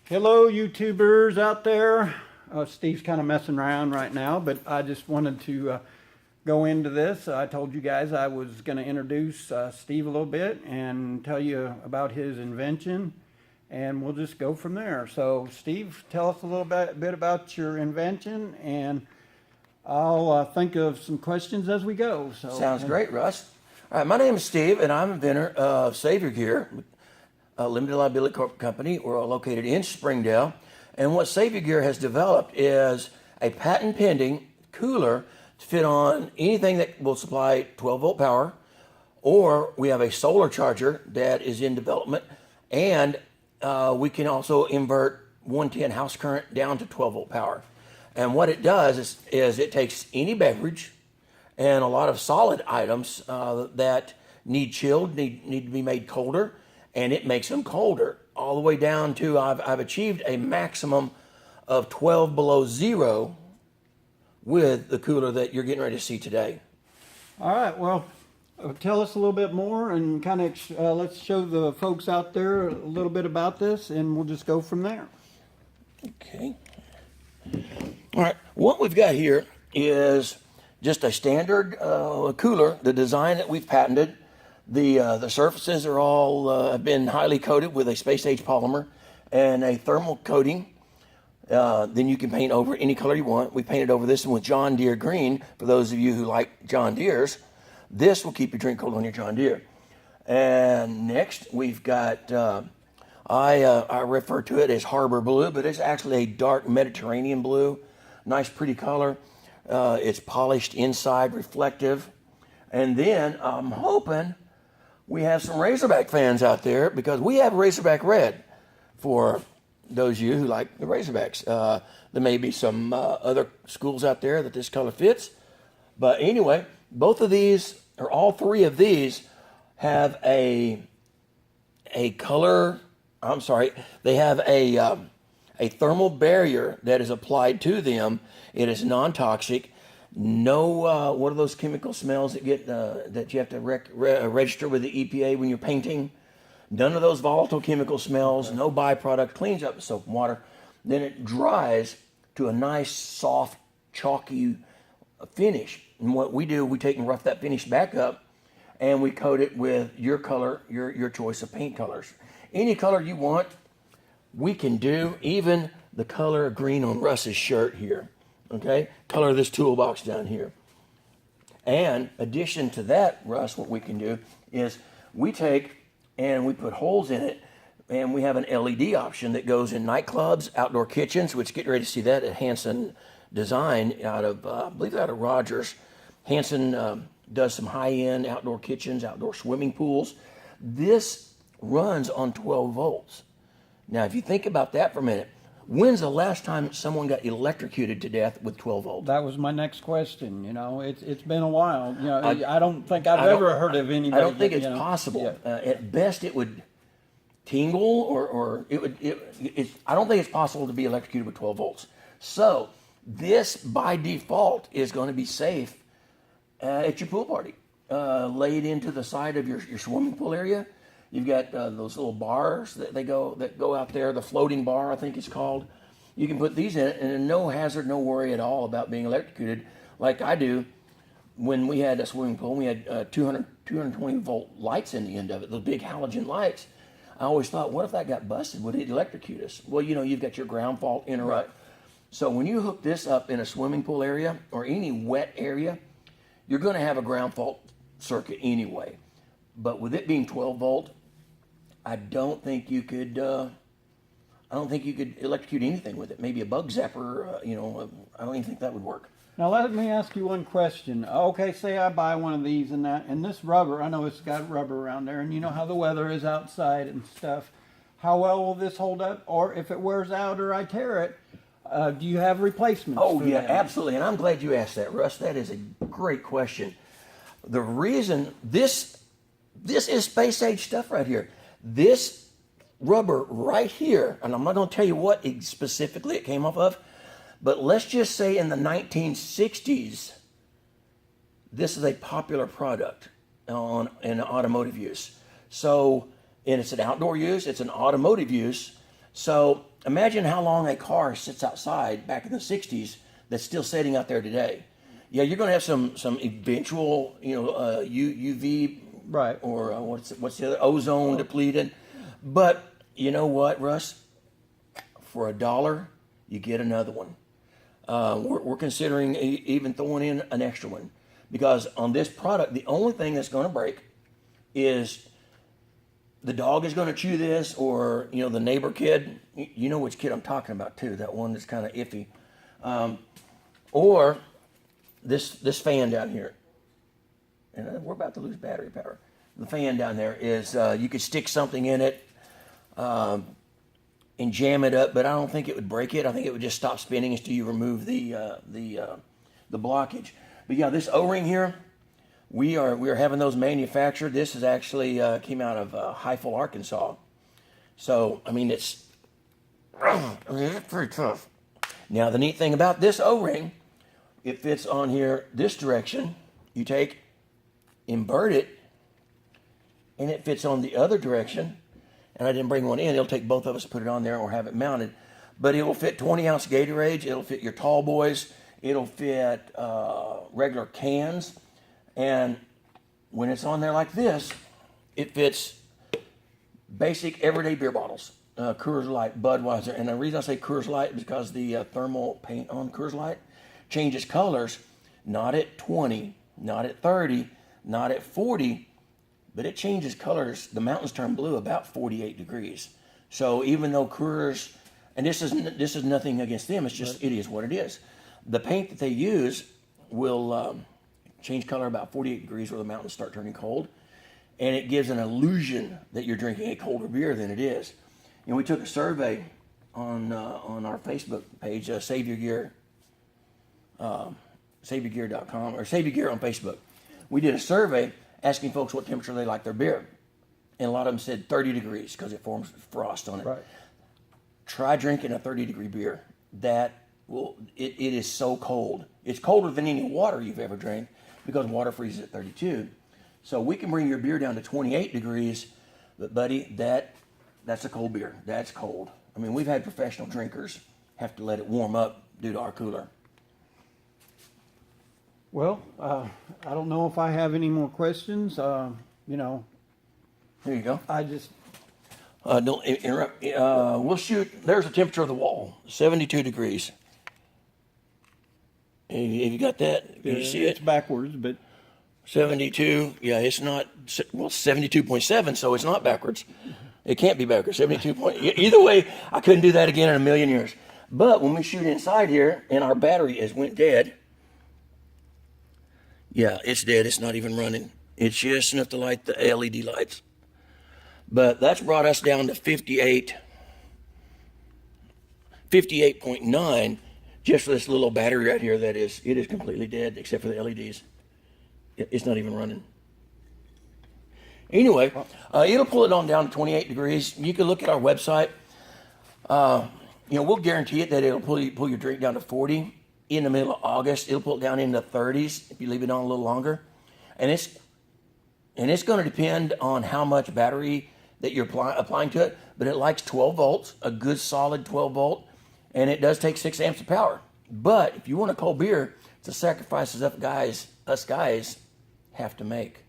Hello, YouTubers out there. Steve's kind of messing around right now, but I just wanted to go into this. I told you guys I was going to introduce Steve a little bit and tell you about his invention, and we'll just go from there. So, Steve, tell us a little bit about your invention, and I'll think of some questions as we go. So, Sounds great, Russ. All right, my name is Steve, and I'm inventor of Sav-Your, a limited liability corporate company. We're located in Springdale. And what Sav-Your has developed is a patent pending cooler to fit on anything that will supply 12 volt power, or we have a solar charger that is in development, and we can also invert 110 house current down to 12 volt power. And what it does is it takes any beverage and a lot of solid items that need chilled, need to be made colder, and it makes them colder all the way down to, I've achieved a maximum of 12 below zero with the cooler that you're getting ready to see today. All right, well, tell us a little bit more and kind of let's show the folks out there a little bit about this, and we'll just go from there. Okay. All right, what we've got here is just a standard cooler, the design that we've patented. The surfaces are all have been highly coated with a space age polymer and a thermal coating. Then you can paint over any color you want. We painted over this one with John Deere green. For those of you who like John Deere's, this will keep your drink cold on your John Deere. And next we've got, I refer to it as Harbor Blue, but it's actually a dark Mediterranean blue. Nice pretty color. It's polished inside, reflective. And then I'm hoping we have some Razorback fans out there, because we have Razorback Red for those of you who like the Razorbacks. There may be some other schools out there that this color fits. But anyway, both of these, or all three of these, have a color, I'm sorry, they have a thermal barrier that is applied to them. It is non-toxic. No, what are those chemical smells that get that you have to register with the EPA when you're painting? None of those volatile chemical smells. No byproduct. Cleans up the soap and water. Then it dries to a nice, soft, chalky finish. And what we do, we take and rough that finish back up, and we coat it with your color, your choice of paint colors. Any color you want, we can do. Even the color green on Russ's shirt here. Okay, color this toolbox down here. And addition to that, Russ, what we can do is we take and we put holes in it, and we have an LED option that goes in nightclubs, outdoor kitchens, which get ready to see that at Hanson Design out of, I believe out of Rogers. Hanson does some high-end outdoor kitchens, outdoor swimming pools. This runs on 12 volts. Now, if you think about that for a minute, when's the last time someone got electrocuted to death with 12 volts? That was my next question. You know, it's been a while. You know, I don't think I've ever heard of anybody. I don't think it's possible. Yeah. At best, it would tingle, or it would. I don't think it's possible to be electrocuted with 12 volts. So this, by default, is going to be safe at your pool party. Lay it into the side of your swimming pool area. You've got those little bars that go out there. The floating bar, I think it's called. You can put these in it, and no hazard, no worry at all about being electrocuted, like I do. When we had a swimming pool, we had 220 volt lights in the end of it, those big halogen lights. I always thought, what if that got busted? Would it electrocute us? Well, you know, you've got your ground fault interrupt. So when you hook this up in a swimming pool area or any wet area, you're going to have a ground fault circuit anyway. But with it being 12 volt, I don't think you could electrocute anything with it. Maybe a bug zapper, I don't even think that would work. Now let me ask you one question. Okay, say I buy one of these and this rubber, I know it's got rubber around there, and you know how the weather is outside and stuff. How well will this hold up? Or if it wears out or I tear it, do you have replacements? Oh yeah, absolutely. And I'm glad you asked that, Russ. That is a great question. The reason this is space age stuff right here. This rubber right here, and I'm not going to tell you what specifically it came off of, but let's just say in the 1960s, this is a popular product in automotive use. So, and it's an outdoor use, it's an automotive use. So imagine how long a car sits outside back in the 60s that's still sitting out there today. Yeah, you're going to have some eventual, UV, Right. or what's the other, ozone depleted. But you know what, Russ? For $1, you get another one. We're considering even throwing in an extra one, because on this product, the only thing that's going to break is the dog is going to chew this, or the neighbor kid. You know which kid I'm talking about too. That one that's kind of iffy, or this fan down here. And we're about to lose battery power. The fan down there is you could stick something in it and jam it up, but I don't think it would break it. I think it would just stop spinning until you remove the blockage. But yeah, this O-ring here, we are having those manufactured. This is actually came out of Heifel, Arkansas. So I mean it's pretty tough. Now the neat thing about this O-ring, it fits on here this direction. You take, invert it, and it fits on the other direction. And I didn't bring one in. It'll take both of us to put it on there or have it mounted. But it will fit 20-ounce Gatorades. It'll fit your tall boys. It'll fit regular cans. And when it's on there like this, it fits basic everyday beer bottles. Coors Light, Budweiser. And the reason I say Coors Light is because the thermal paint on Coors Light changes colors, not at 20, not at 30, not at 40, but it changes colors. The mountains turn blue about 48 degrees. So even though Coors, and this is nothing against them, it's just it is what it is. The paint that they use will change color about 48 degrees where the mountains start turning cold, and it gives an illusion that you're drinking a colder beer than it is. And we took a survey on our Facebook page, Sav-Your, Sav-Your.com, or Sav-Your on Facebook. We did a survey asking folks what temperature they like their beer. And a lot of them said 30 degrees because it forms frost on it. Right. Try drinking a 30-degree beer. It is so cold. It's colder than any water you've ever drank because water freezes at 32. So we can bring your beer down to 28 degrees, but buddy, that's a cold beer. That's cold. I mean, we've had professional drinkers have to let it warm up due to our cooler. Well, I don't know if I have any more questions. Here you go. I just, Don't interrupt. We'll shoot. There's the temperature of the wall, 72 degrees. Have you got that? Can you see it's it? backwards, but 72. Yeah, it's not. Well, 72.7, so it's not backwards. It can't be backwards. 72 point. Either way, I couldn't do that again in a million years. But when we shoot inside here, and our battery went dead. Yeah, it's dead. It's not even running. It's just enough to light the LED lights. But that's brought us down to 58.9, just for this little battery right here. It is completely dead except for the LEDs. It's not even running. Anyway, it'll pull it on down to 28 degrees. You can look at our website. We'll guarantee it that it'll pull your drink down to 40. In the middle of August, it'll pull it down into 30s if you leave it on a little longer. And it's going to depend on how much battery that you're applying to it, but it likes 12 volts, a good solid 12 volt, and it does take 6 amps of power. But if you want a cold beer, it's a sacrifice us guys have to make.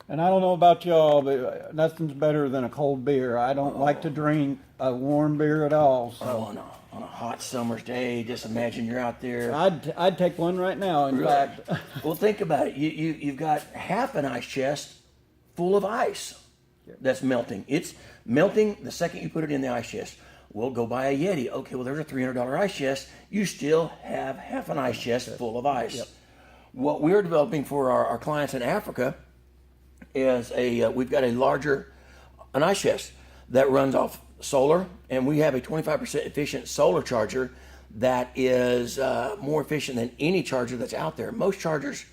and I don't know about y'all, but nothing's better than a cold beer. I don't like to drink a warm beer at all. So On a hot summer's day, just imagine you're out there. I'd take one right now. In fact, Well, think about it. You've got half an ice chest full of ice that's melting. It's melting the second you put it in the ice chest. We'll go buy a Yeti. Okay, well, there's a $300 ice chest. You still have half an ice chest full of ice. Yep. What we're developing for our clients in Africa is we've got an ice chest that runs off solar, and we have a 25% efficient solar charger that is more efficient than any charger that's out there. Most chargers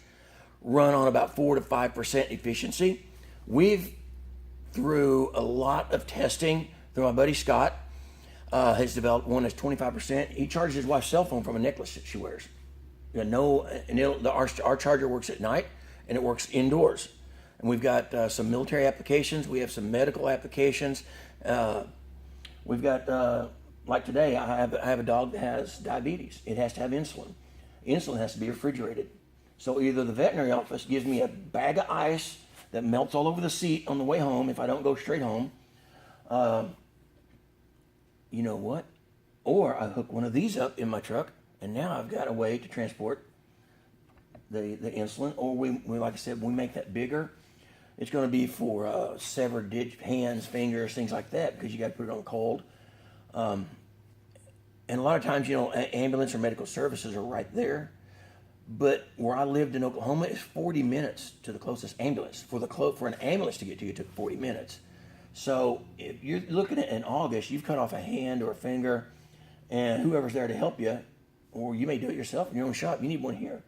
run on about 4 to 5% efficiency. We've, through a lot of testing, through my buddy Scott, has developed one that's 25%. He charges his wife's cell phone from a necklace that she wears. Our charger works at night, and it works indoors. And we've got some military applications. We have some medical applications. We've got, like today, I have a dog that has diabetes. It has to have insulin. Insulin has to be refrigerated. So either the veterinary office gives me a bag of ice that melts all over the seat on the way home if I don't go straight home. You know what? Or I hook one of these up in my truck, and now I've got a way to transport the insulin. Or we, like I said, we make that bigger. It's going to be for severed hands, fingers, things like that, because you got to put it on cold. And a lot of times, you know, ambulance or medical services are right there. But where I lived in Oklahoma is 40 minutes to the closest ambulance. For an ambulance to get to you, it took 40 minutes. So if you're looking at in August, you've cut off a hand or a finger, and whoever's there to help you, or you may do it yourself in your own shop, you need one here.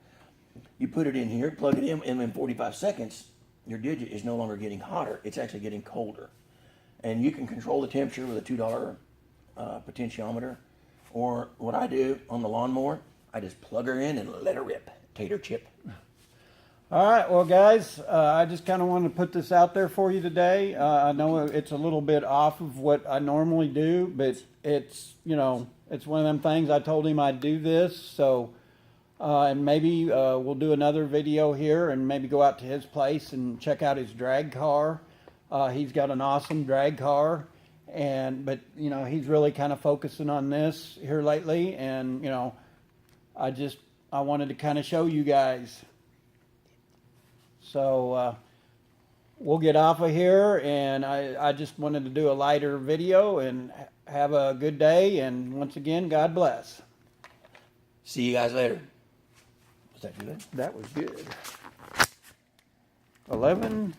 You put it in here, plug it in, and in 45 seconds, your digit is no longer getting hotter. It's actually getting colder. And you can control the temperature with a $2 potentiometer. Or what I do on the lawnmower, I just plug her in and let her rip. Tater chip. All right, well, guys, I just kind of wanted to put this out there for you today. I know it's a little bit off of what I normally do, but it's, you know, it's one of them things. I told him I'd do this, so, and maybe we'll do another video here and maybe go out to his place and check out his drag car. He's got an awesome drag car, but, you know, he's really kind of focusing on this here lately, and, you know, I wanted to kind of show you guys. So we'll get off of here, and I just wanted to do a lighter video, and have a good day, and once again, God bless. See you guys later. Was that good? That was good. 11.